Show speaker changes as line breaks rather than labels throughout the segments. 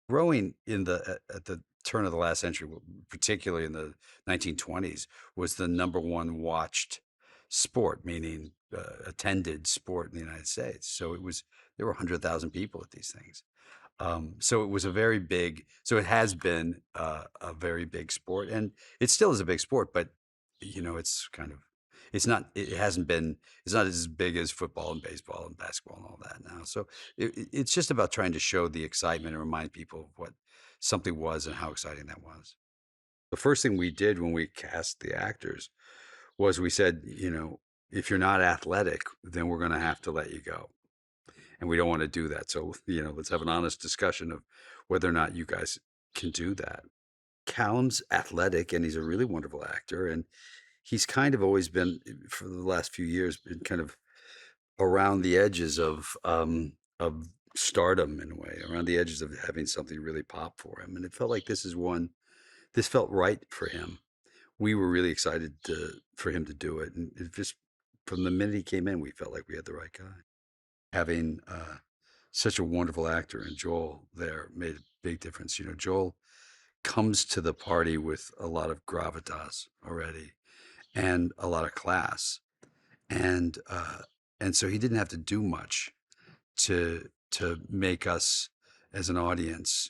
Rowing in at the turn of the last century, particularly in the 1920s, was the number one watched sport, meaning attended sport in the United States. So there were 100,000 people at these things. So it was a very big, so it has been a very big sport, and it still is a big sport, but it's kind of, it's not, it hasn't been, it's not as big as football and baseball and basketball and all that now. So it's just about trying to show the excitement and remind people of what something was and how exciting that was. The first thing we did when we cast the actors was we said, if you're not athletic, then we're going to have to let you go, and we don't want to do that. So, let's have an honest discussion of whether or not you guys can do that. Callum's athletic and he's a really wonderful actor. And he's kind of always been, for the last few years, been kind of around the edges of stardom in a way, around the edges of having something really pop for him. And it felt like this felt right for him. We were really excited for him to do it. And it just, from the minute he came in, we felt like we had the right guy. Having such a wonderful actor and Joel there made a big difference. Joel comes to the party with a lot of gravitas already and a lot of class, and so he didn't have to do much to make us as an audience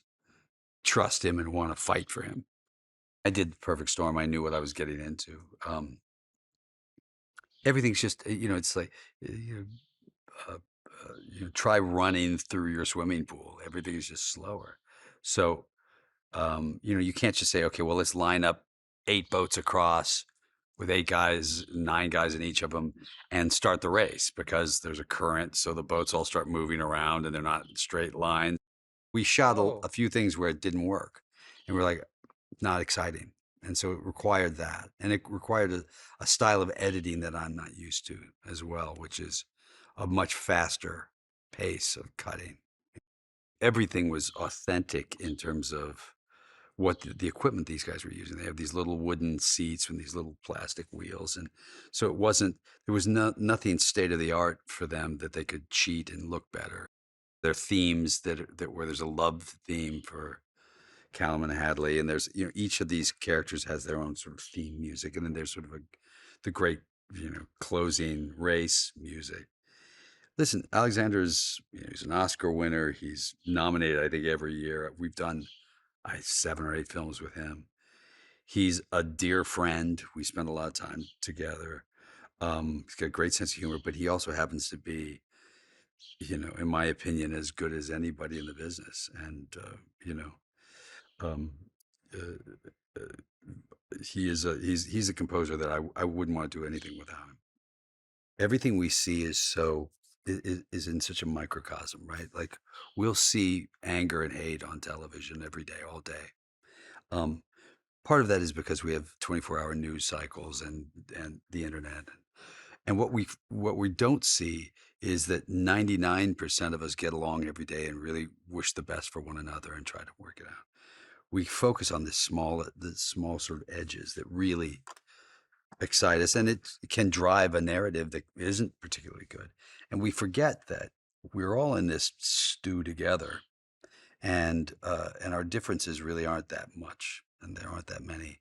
trust him and want to fight for him. I did The Perfect Storm. I knew what I was getting into. Everything's just, it's like, uh, try running through your swimming pool. Everything is just slower. So, you can't just say, okay, well, let's line up 8 boats across with 8 guys, 9 guys in each of them, and start the race because there's a current. So the boats all start moving around and they're not in straight lines. We shot a
Oh,
few things where it didn't work, and we're like, not exciting. And so it required that. And it required a style of editing that I'm not used to as well, which is a much faster pace of cutting. Everything was authentic in terms of what the equipment these guys were using. They have these little wooden seats and these little plastic wheels. And so there was nothing state of the art for them that they could cheat and look better. Their themes where there's a love theme for Callum and Hadley, and there's, each of these characters has their own sort of theme music, and then there's sort of the great, closing race music. Listen, Alexander's, he's an Oscar winner. He's nominated, I think, every year. We've done 7 or 8 films with him. He's a dear friend. We spend a lot of time together. He's got a great sense of humor, but he also happens to be, in my opinion, as good as anybody in the business. And um, uh, he's a composer that I wouldn't want to do anything without him. Everything we see is in such a microcosm, right? Like, we'll see anger and hate on television every day, all day. Um, Part of that is because we have 24-hour news cycles and the internet. And what we don't see is that 99% of us get along every day and really wish the best for one another and try to work it out. We focus on the small sort of edges that really excite us, and it can drive a narrative that isn't particularly good. And we forget that we're all in this stew together, and our differences really aren't that much, and there aren't that many.